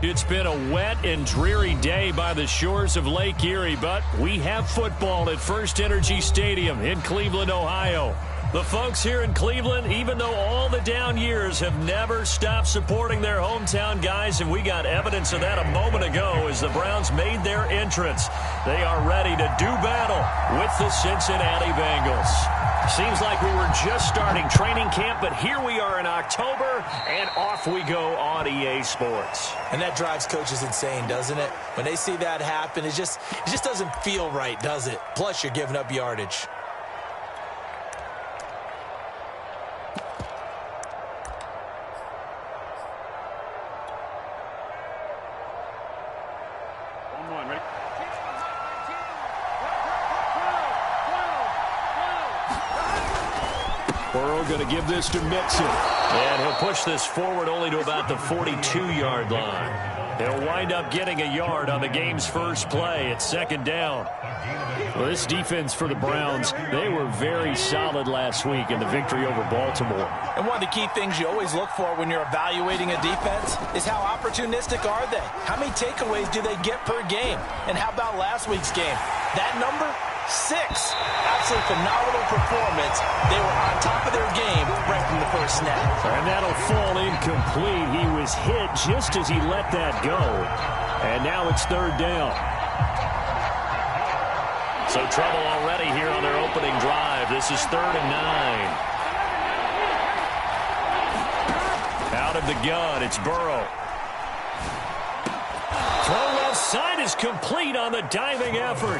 It's been a wet and dreary day by the shores of Lake Erie, but we have football at First Energy Stadium in Cleveland, Ohio. The folks here in Cleveland, even though all the down years, have never stopped supporting their hometown guys, and we got evidence of that a moment ago as the Browns made their entrance. They are ready to do battle with the Cincinnati Bengals. Seems like we were just starting training camp, but here we are in October, and off we go on EA Sports. And that drives coaches insane, doesn't it? When they see that happen, it just doesn't feel right, does it? Plus, you're giving up yardage. Going to give this to Mixon. And he'll push this forward only to about the 42-yard line. He'll wind up getting a yard on the game's first play. It's second down. Well, this defense for the Browns, they were very solid last week in the victory over Baltimore. And one of the key things you always look for when you're evaluating a defense is how opportunistic are they? How many takeaways do they get per game? And how about last week's game? That number? 6. Absolutely phenomenal performance. They were on top of their game right from the first snap. And that'll fall incomplete. He was hit just as he let that go. And now it's third down. So trouble already here on their opening drive. This is 3rd and 9. Out of the gun, it's Burrow. Throw left side is complete on the diving effort.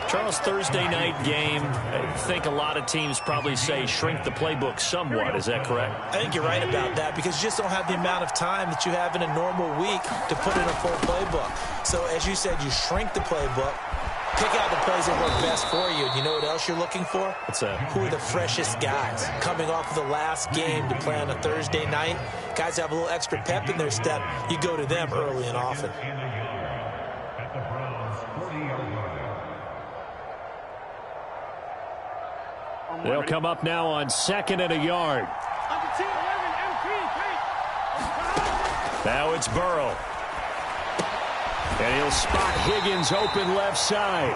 Charles, Thursday night game, I think a lot of teams probably say shrink the playbook somewhat. Is that correct? I think you're right about that because you just don't have the amount of time that you have in a normal week to put in a full playbook. So, as you said, you shrink the playbook, pick out the plays that work best for you. You know what else you're looking for? What's that? Who are the freshest guys coming off of the last game to play on a Thursday night? Guys have a little extra pep in their step. You go to them early and often. They'll come up now on 2nd and a yard. Now it's Burrow. And he'll spot Higgins open left side.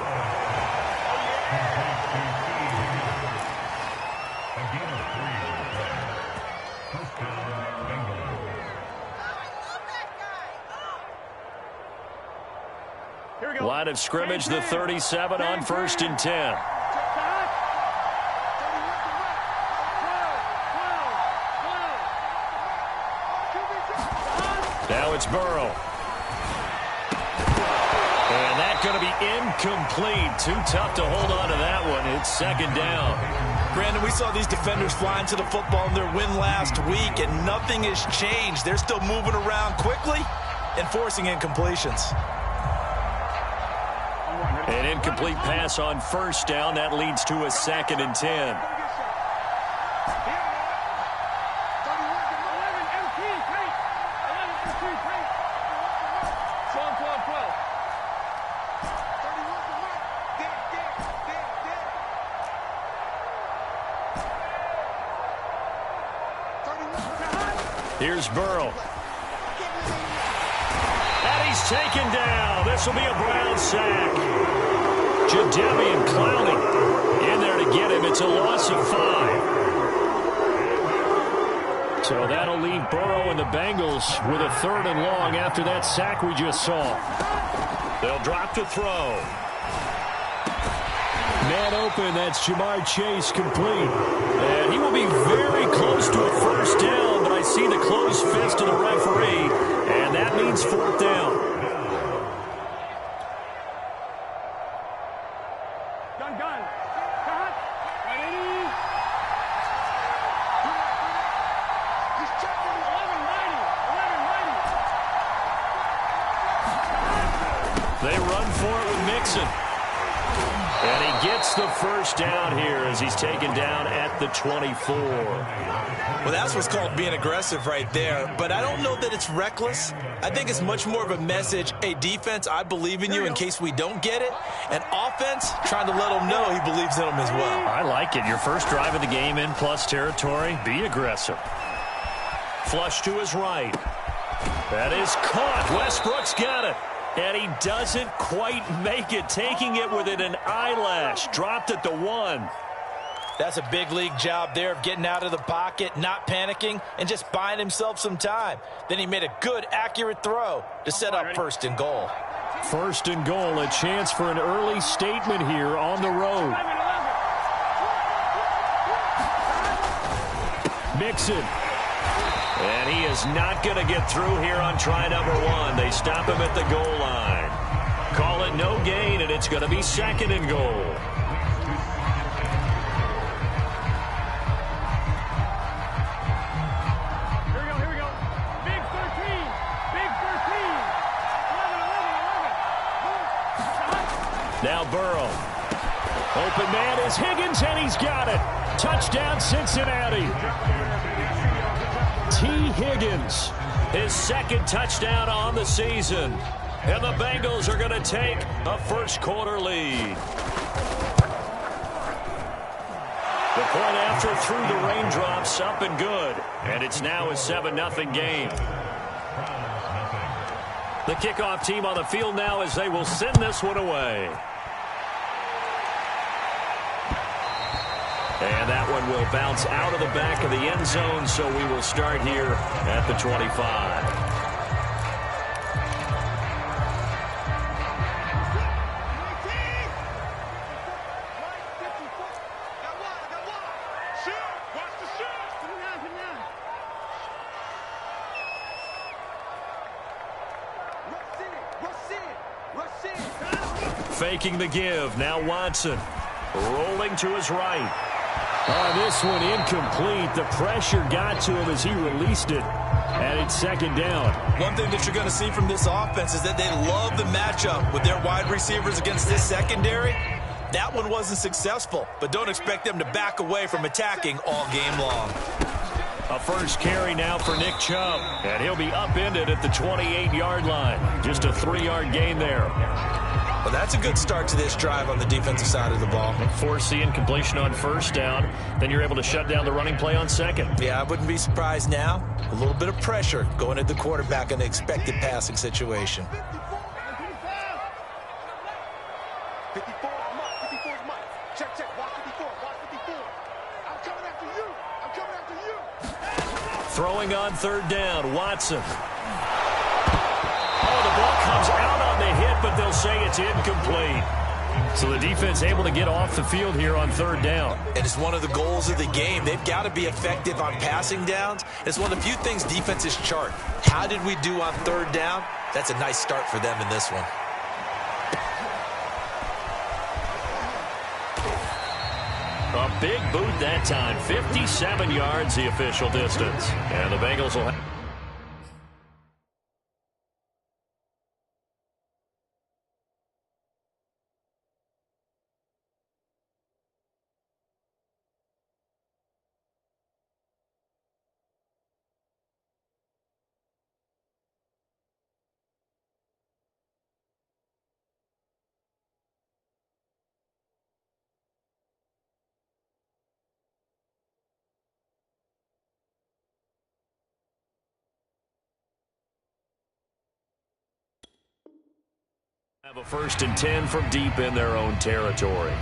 Line of scrimmage, the 37 on 1st and 10. Now it's Burrow. And that's going to be incomplete. Too tough to hold on to that one. It's 2nd down. Brandon, we saw these defenders flying to the football in their win last week, and nothing has changed. They're still moving around quickly and forcing incompletions. An incomplete pass on 1st down. That leads to a 2nd and 10. Here's Burrow. And he's taken down. This will be a Brown sack. Jadeveon Clowney in there to get him. It's a loss of 5. So that'll leave Burrow and the Bengals with a 3rd and long after that sack we just saw. They'll drop to throw. Man open, that's Jamar Chase complete. And he will be very close to a 1st down, but I see the closed fist of the referee, and that means 4th down. They run for it with Mixon. And he gets the 1st down here as he's taken down at the 24. Well, that's what's called being aggressive right there. But I don't know that it's reckless. I think it's much more of a message, hey, defense, I believe in you in case we don't get it. And offense, trying to let him know he believes in him as well. I like it. Your first drive of the game in plus territory, be aggressive. Flush to his right. That is caught. Westbrook's got it. And he doesn't quite make it, taking it within an eyelash. Dropped at the 1. That's a big league job there of getting out of the pocket, not panicking, and just buying himself some time. Then he made a good, accurate throw to set up 1st and goal. 1st and goal, a chance for an early statement here on the road. Mixon. And he is not going to get through here on try number 1. They stop him at the goal line. Call it no gain, and it's going to be 2nd and goal. Here we go. Big 13. Big 13. 11. Now Burrow. Open man is Higgins, and he's got it. Touchdown, Cincinnati. T. Higgins, his 2nd touchdown on the season. And the Bengals are going to take a 1st quarter lead. The point after through the raindrops, up and good. And it's now a 7-0 game. The kickoff team on the field now as they will send this one away. And that one will bounce out of the back of the end zone, so we will start here at the 25. Faking the give. Now Watson rolling to his right. Oh, this one incomplete. The pressure got to him as he released it. And it's 2nd down. One thing that you're going to see from this offense is that they love the matchup with their wide receivers against this secondary. That one wasn't successful, but don't expect them to back away from attacking all game long. A 1st carry now for Nick Chubb. And he'll be upended at the 28-yard line. Just a 3-yard gain there. Well, that's a good start to this drive on the defensive side of the ball. Forcing completion on 1st down. Then you're able to shut down the running play on 2nd. Yeah, I wouldn't be surprised now. A little bit of pressure going at the quarterback in the expected passing situation. 54 is mine. Check. Watch 54. I'm coming after you. Throwing on 3rd down. Watson. Oh, the ball comes out on the hit, but they'll say it's incomplete. So the defense able to get off the field here on 3rd down. And it's one of the goals of the game. They've got to be effective on passing downs. It's one of the few things defenses chart. How did we do on 3rd down? That's a nice start for them in this one. A big boot that time. 57 yards the official distance. And the Bengals will have... have a 1st and 10 from deep in their own territory.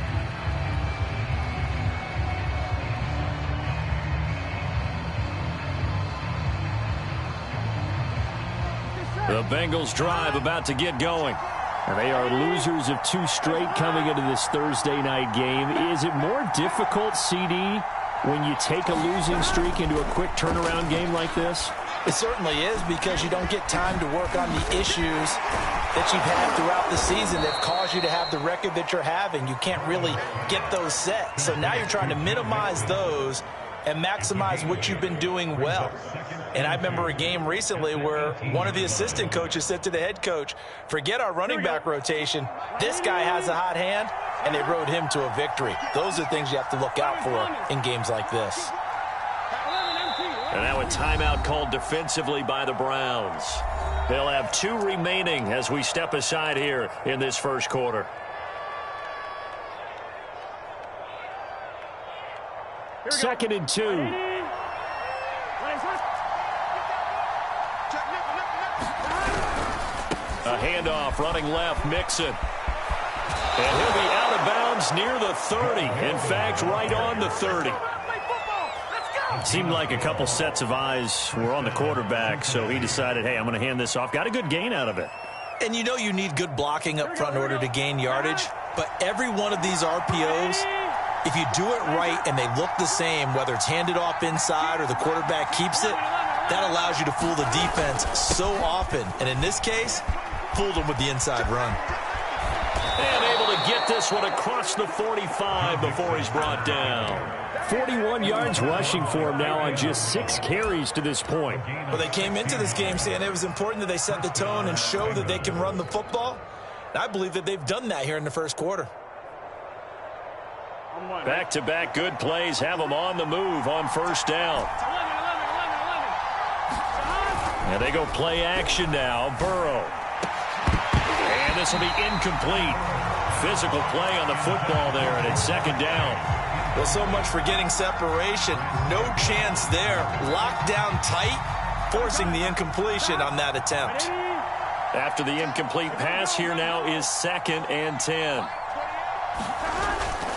The Bengals drive about to get going. And they are losers of 2 straight coming into this Thursday night game. Is it more difficult, CD, when you take a losing streak into a quick turnaround game like this? It certainly is, because you don't get time to work on the issues that you've had throughout the season that cause you to have the record that you're having. You can't really get those set. So now you're trying to minimize those and maximize what you've been doing well. And I remember a game recently where one of the assistant coaches said to the head coach, forget our running back rotation. This guy has a hot hand, and they rode him to a victory. Those are things you have to look out for in games like this. And now a timeout called defensively by the Browns. They'll have 2 remaining as we step aside here in this 1st quarter. Second and 2. A handoff running left, Mixon. And he'll be out of bounds near the 30. In fact, right on the 30. Seemed like a couple sets of eyes were on the quarterback, so he decided, hey, I'm going to hand this off. Got a good gain out of it. And you know you need good blocking up front in order to gain yardage, but every one of these RPOs, if you do it right and they look the same, whether it's handed off inside or the quarterback keeps it, that allows you to fool the defense so often. And in this case, fooled them with the inside run. And able to get this one across the 45 before he's brought down. 41 yards rushing for him now on just 6 carries to this point. Well, they came into this game saying it was important that they set the tone and show that they can run the football. And I believe that they've done that here in the first quarter. Back-to-back good plays have them on the move on first down. And they go play action now. Burrow. And this will be incomplete. Physical play on the football there, and it's second down. Well, so much for getting separation. No chance there. Locked down tight, forcing the incompletion on that attempt. After the incomplete pass, here now is 2nd and 10.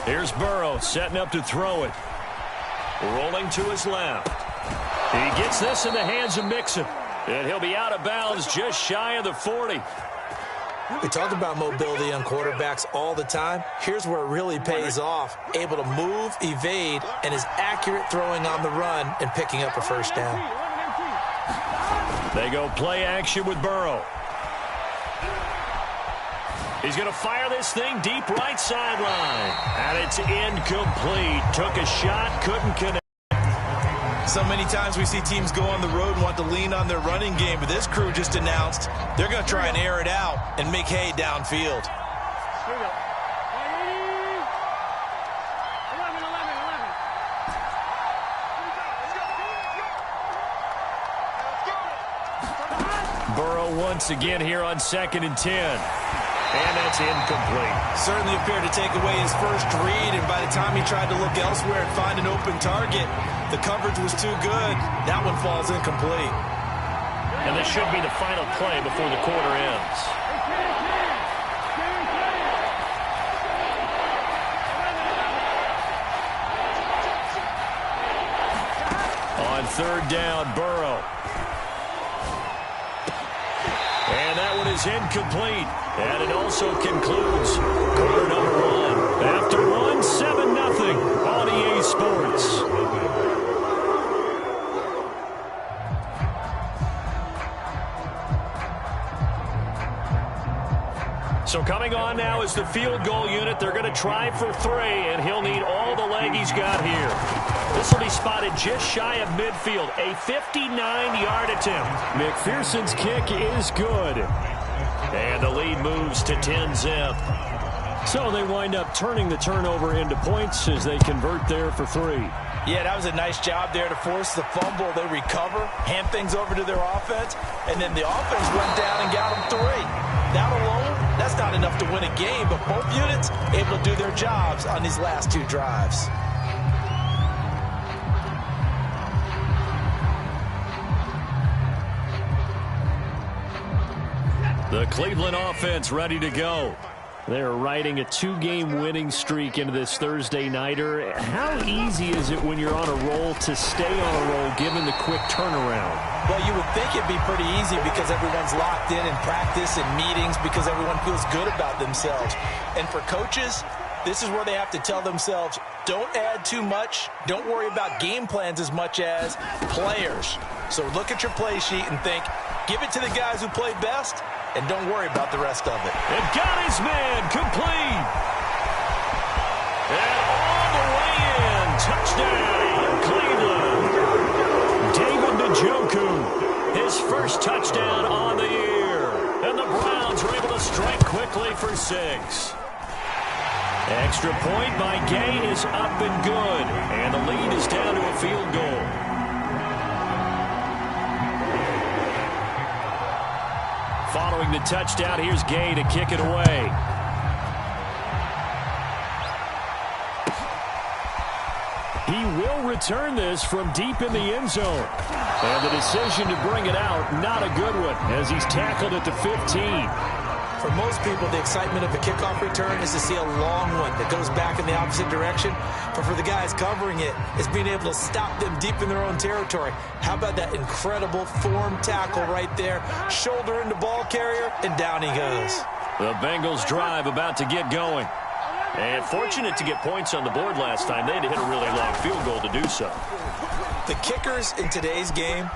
Here's Burrow setting up to throw it. Rolling to his left. He gets this in the hands of Mixon. And he'll be out of bounds just shy of the 40. We talk about mobility on quarterbacks all the time. Here's where it really pays off. Able to move, evade, and is accurate throwing on the run and picking up a first down. They go play action with Burrow. He's going to fire this thing deep right sideline. And it's incomplete. Took a shot, couldn't connect. So many times we see teams go on the road and want to lean on their running game, but this crew just announced they're going to try and air it out and make hay downfield. Burrow once again here on 2nd and 10. And that's incomplete. Certainly appeared to take away his first read, and by the time he tried to look elsewhere and find an open target, the coverage was too good. That one falls incomplete. And this should be the final play before the quarter ends. On 3rd down, Burrow. And that one is incomplete. And it also concludes quarter number 1. After 1, 7-0 on EA Sports. So coming on now is the field goal unit. They're going to try for 3, and he'll need all the leg he's got here. This will be spotted just shy of midfield. A 59-yard attempt. McPherson's kick is good. And the lead moves to 10-zip. So they wind up turning the turnover into points as they convert there for 3. Yeah, that was a nice job there to force the fumble. They recover, hand things over to their offense, and then the offense went down and got them 3. That alone, that's not enough to win a game, but both units able to do their jobs on these last 2 drives. The Cleveland offense ready to go. They're riding a 2-game winning streak into this Thursday nighter. How easy is it when you're on a roll to stay on a roll given the quick turnaround? Well, you would think it'd be pretty easy because everyone's locked in practice and meetings because everyone feels good about themselves. And for coaches, this is where they have to tell themselves, don't add too much. Don't worry about game plans as much as players. So look at your play sheet and think, give it to the guys who play best, and don't worry about the rest of it. And got his man complete. And all the way in. Touchdown, Cleveland. David Njoku, his first touchdown on the year. And the Browns are able to strike quickly for 6. Extra point by Gay is up and good. And the lead is down to a field goal. Following the touchdown, here's Gay to kick it away. He will return this from deep in the end zone. And the decision to bring it out, not a good one, as he's tackled at the 15. For most people, the excitement of a kickoff return is to see a long one that goes back in the opposite direction. But for the guys covering it, it's being able to stop them deep in their own territory. How about that incredible form tackle right there? Shoulder into ball carrier, and down he goes. The Bengals drive about to get going. And fortunate to get points on the board last time. They had to hit a really long field goal to do so. The kickers in today's game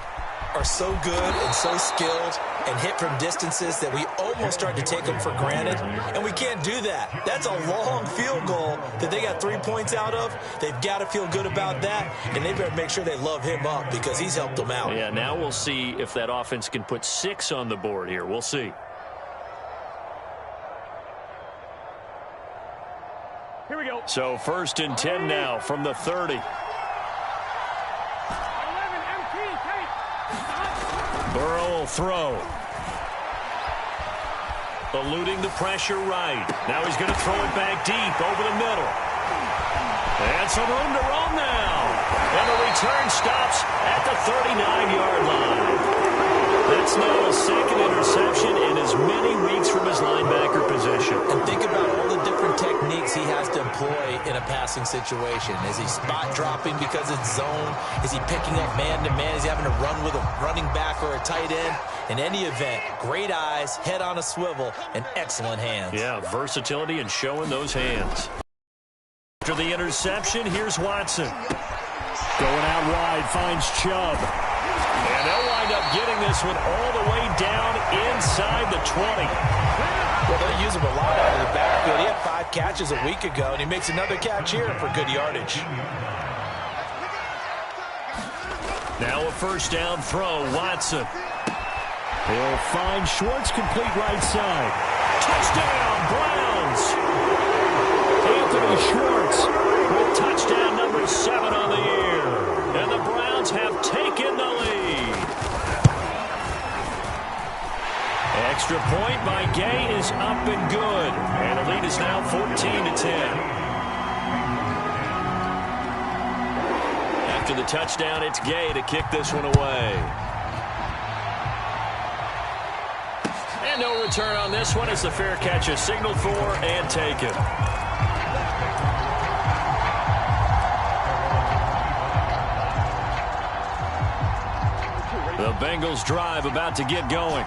are so good and so skilled and hit from distances that we almost start to take them for granted, and we can't do that. That's a long field goal that they got 3 points out of. They've got to feel good about that, and they better make sure they love him up because he's helped them out. Yeah, now we'll see if that offense can put 6 on the board here. We'll see. Here we go. So 1st and 10 now from the 30. 11, empty, tight. Burrow will throw. Eluding the pressure right. Now he's going to throw it back deep over the middle. And some room to roam now. And the return stops at the 39-yard line. That's now a 2nd interception in as many weeks from his linebacker position. And think about all the different techniques he has to employ in a passing situation. Is he spot dropping because it's zone? Is he picking up man-to-man? Is he having to run with a running back or a tight end? In any event, great eyes, head on a swivel, and excellent hands. Yeah, versatility and showing those hands. After the interception, here's Watson. Going out wide, finds Chubb. And they'll wind up getting this one all the way down inside the 20. Well, they'll use him a lot out of the backfield. He had 5 catches a week ago, and he makes another catch here for good yardage. Now a 1st down throw, Watson. He'll find Schwartz, complete right side. Touchdown, Browns! Anthony Schwartz with touchdown number 7 on the year. And the Browns have taken the lead. Extra point by Gay is up and good. And the lead is now 14-10. After the touchdown, it's Gay to kick this one away. And no return on this one as the fair catch is signaled for and taken. The Bengals drive about to get going.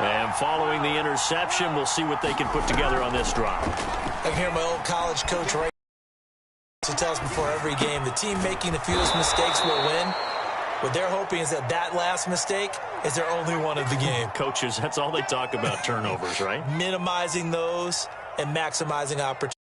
And following the interception, we'll see what they can put together on this drive. I can hear my old college coach right. He tells before every game, the team making the fewest mistakes will win. What they're hoping is that last mistake is their only one of the game. Coaches, that's all they talk about, turnovers, right? Minimizing those and maximizing opportunities.